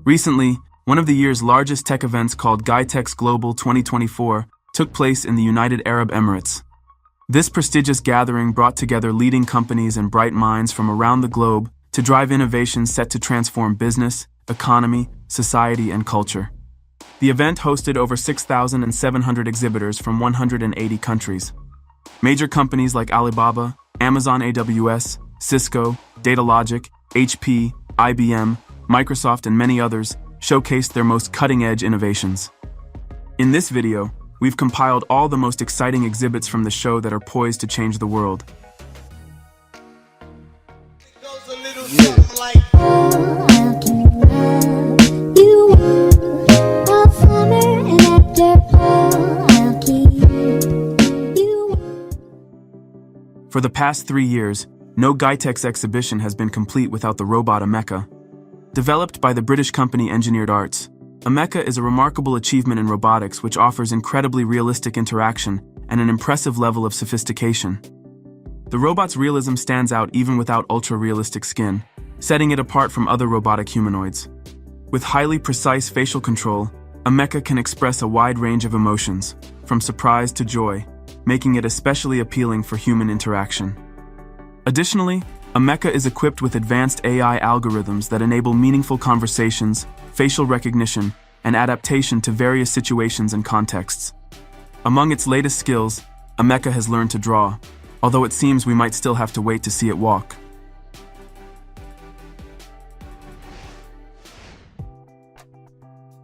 Recently, one of the year's largest tech events called GITEX Global 2024 took place in the United Arab Emirates. This prestigious gathering brought together leading companies and bright minds from around the globe to drive innovations set to transform business, economy, society, and culture. The event hosted over 6,700 exhibitors from 180 countries. Major companies like Alibaba, Amazon AWS, Cisco, Datalogic, HP, IBM, Microsoft, and many others showcased their most cutting-edge innovations. In this video, we've compiled all the most exciting exhibits from the show that are poised to change the world. For the past 3 years, no GITEX exhibition has been complete without the robot Ameca. Developed by the British company Engineered Arts, Ameca is a remarkable achievement in robotics which offers incredibly realistic interaction and an impressive level of sophistication. The robot's realism stands out even without ultra-realistic skin, setting it apart from other robotic humanoids. With highly precise facial control, Ameca can express a wide range of emotions, from surprise to joy, making it especially appealing for human interaction. Additionally, Ameca is equipped with advanced AI algorithms that enable meaningful conversations, facial recognition, and adaptation to various situations and contexts. Among its latest skills, Ameca has learned to draw, although it seems we might still have to wait to see it walk.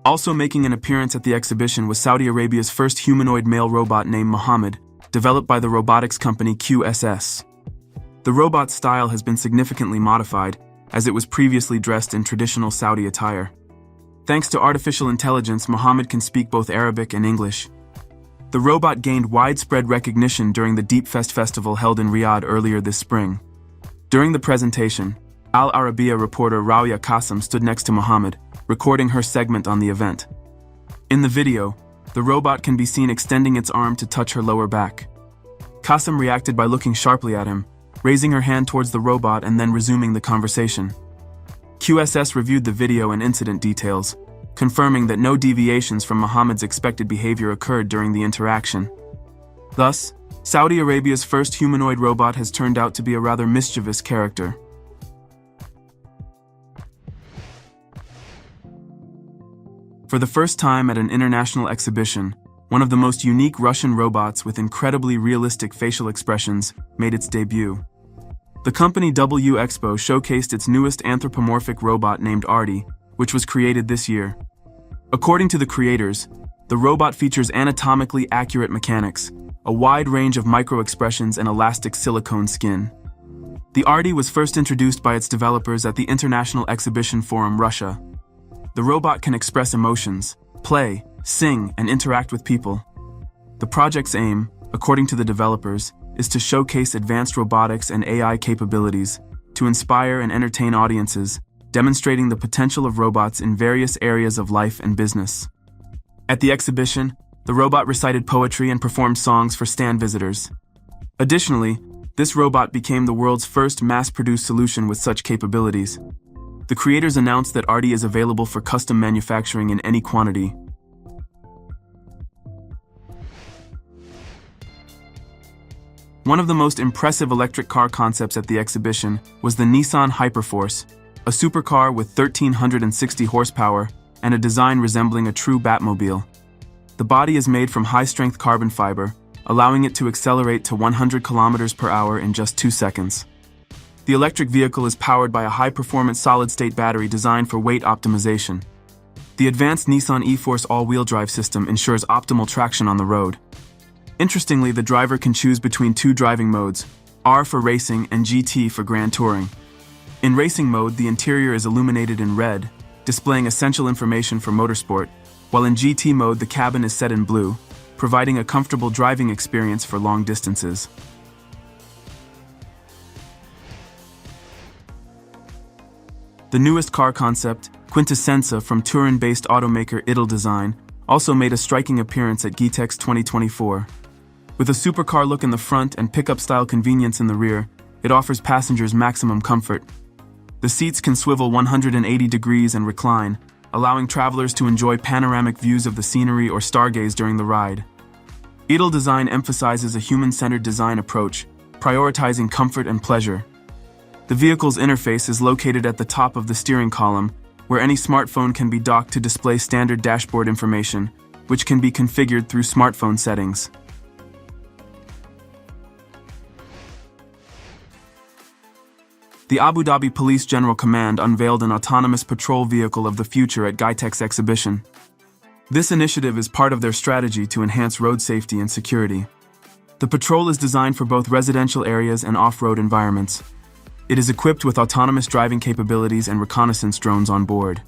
Also making an appearance at the exhibition was Saudi Arabia's first humanoid male robot named Muhammad, developed by the robotics company QSS. The robot's style has been significantly modified, as it was previously dressed in traditional Saudi attire. Thanks to artificial intelligence, Muhammad can speak both Arabic and English. The robot gained widespread recognition during the Deep Fest festival held in Riyadh earlier this spring. During the presentation, Al Arabiya reporter Rawiya Qasim stood next to Muhammad, recording her segment on the event. In the video, the robot can be seen extending its arm to touch her lower back. Qasim reacted by looking sharply at him, raising her hand towards the robot and then resuming the conversation. QSS reviewed the video and incident details, confirming that no deviations from Muhammad's expected behavior occurred during the interaction. Thus, Saudi Arabia's first humanoid robot has turned out to be a rather mischievous character. For the first time at an international exhibition, one of the most unique Russian robots with incredibly realistic facial expressions made its debut. The company W Expo showcased its newest anthropomorphic robot named Artie, which was created this year. According to the creators, the robot features anatomically accurate mechanics, a wide range of micro-expressions, and elastic silicone skin. The Artie was first introduced by its developers at the International Exhibition Forum, Russia. The robot can express emotions, play, sing, and interact with people. The project's aim, according to the developers, is to showcase advanced robotics and AI capabilities to inspire and entertain audiences, demonstrating the potential of robots in various areas of life and business. At the exhibition, the robot recited poetry and performed songs for stand visitors. Additionally, this robot became the world's first mass-produced solution with such capabilities. The creators announced that Artie is available for custom manufacturing in any quantity. One of the most impressive electric car concepts at the exhibition was the Nissan Hyperforce, a supercar with 1,360 horsepower and a design resembling a true Batmobile. The body is made from high-strength carbon fiber, allowing it to accelerate to 100 kilometers per hour in just 2 seconds. The electric vehicle is powered by a high-performance solid-state battery designed for weight optimization. The advanced Nissan e-Force all-wheel drive system ensures optimal traction on the road. Interestingly, the driver can choose between 2 driving modes, R for racing and GT for grand touring. In racing mode, the interior is illuminated in red, displaying essential information for motorsport, while in GT mode the cabin is set in blue, providing a comfortable driving experience for long distances. The newest car concept, Quintessenza from Turin-based automaker Idle Design, also made a striking appearance at GITEX 2024. With a supercar look in the front and pickup-style convenience in the rear, it offers passengers maximum comfort. The seats can swivel 180 degrees and recline, allowing travelers to enjoy panoramic views of the scenery or stargaze during the ride. Edel's design emphasizes a human-centered design approach, prioritizing comfort and pleasure. The vehicle's interface is located at the top of the steering column, where any smartphone can be docked to display standard dashboard information, which can be configured through smartphone settings. The Abu Dhabi Police General Command unveiled an autonomous patrol vehicle of the future at GITEX exhibition. This initiative is part of their strategy to enhance road safety and security. The patrol is designed for both residential areas and off-road environments. It is equipped with autonomous driving capabilities and reconnaissance drones on board.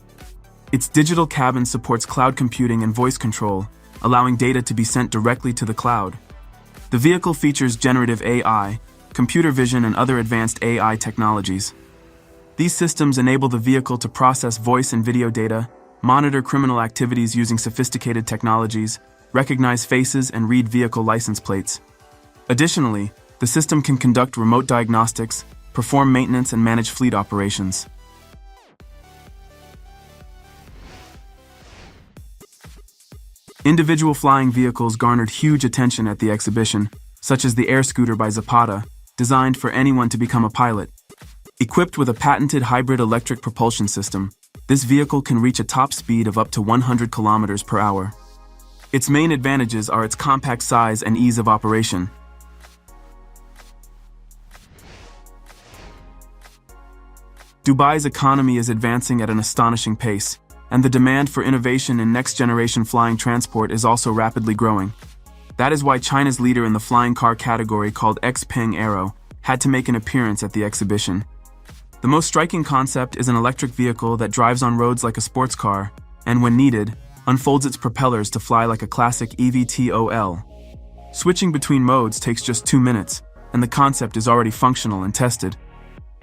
Its digital cabin supports cloud computing and voice control, allowing data to be sent directly to the cloud. The vehicle features generative AI, computer vision, and other advanced AI technologies. These systems enable the vehicle to process voice and video data, monitor criminal activities using sophisticated technologies, recognize faces, and read vehicle license plates. Additionally, the system can conduct remote diagnostics, perform maintenance, and manage fleet operations. Individual flying vehicles garnered huge attention at the exhibition, such as the air scooter by Zapata, designed for anyone to become a pilot. Equipped with a patented hybrid electric propulsion system, this vehicle can reach a top speed of up to 100 kilometers per hour. Its main advantages are its compact size and ease of operation. Dubai's economy is advancing at an astonishing pace, and the demand for innovation in next-generation flying transport is also rapidly growing. That is why China's leader in the flying car category, called Xpeng Aero, had to make an appearance at the exhibition. The most striking concept is an electric vehicle that drives on roads like a sports car, and when needed, unfolds its propellers to fly like a classic eVTOL. Switching between modes takes just 2 minutes, and the concept is already functional and tested.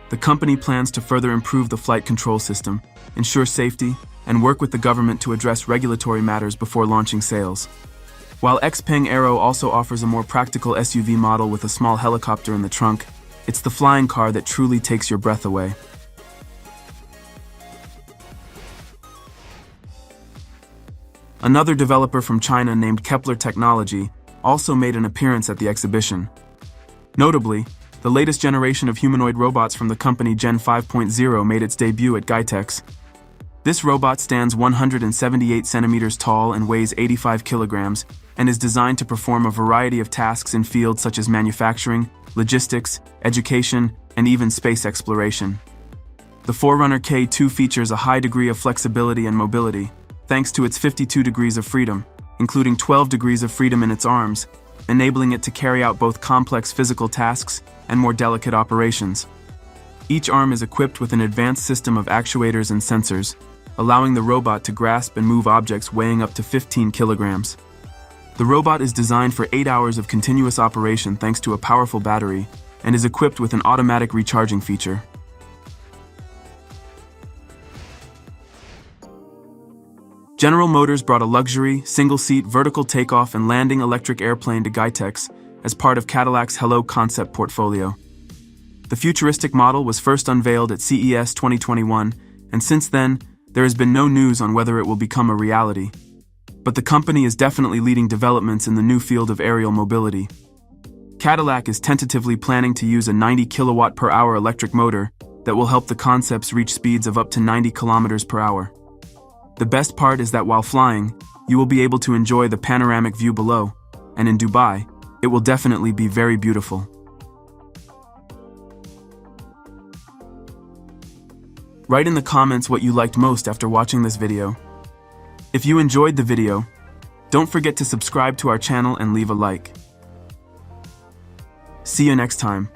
The company plans to further improve the flight control system, ensure safety, and work with the government to address regulatory matters before launching sales. While Xpeng Aero also offers a more practical SUV model with a small helicopter in the trunk, it's the flying car that truly takes your breath away. Another developer from China named Kepler Technology also made an appearance at the exhibition. Notably, the latest generation of humanoid robots from the company Gen 5.0 made its debut at GITEX. This robot stands 178 centimeters tall and weighs 85 kilograms, and is designed to perform a variety of tasks in fields such as manufacturing, logistics, education, and even space exploration. The Forerunner K2 features a high degree of flexibility and mobility, thanks to its 52 degrees of freedom, including 12 degrees of freedom in its arms, enabling it to carry out both complex physical tasks and more delicate operations. Each arm is equipped with an advanced system of actuators and sensors, allowing the robot to grasp and move objects weighing up to 15 kilograms. The robot is designed for 8 hours of continuous operation thanks to a powerful battery, and is equipped with an automatic recharging feature. General Motors brought a luxury, single-seat, vertical takeoff and landing electric airplane to GITEX as part of Cadillac's Hello concept portfolio. The Futuristic model was first unveiled at CES 2021, and since then, there has been no news on whether it will become a reality. But the company is definitely leading developments in the new field of aerial mobility. Cadillac is tentatively planning to use a 90 kilowatt per hour electric motor that will help the concepts reach speeds of up to 90 kilometers per hour. The best part is that while flying, you will be able to enjoy the panoramic view below, and in Dubai, it will definitely be very beautiful. Write in the comments what you liked most after watching this video. If you enjoyed the video, don't forget to subscribe to our channel and leave a like. See you next time.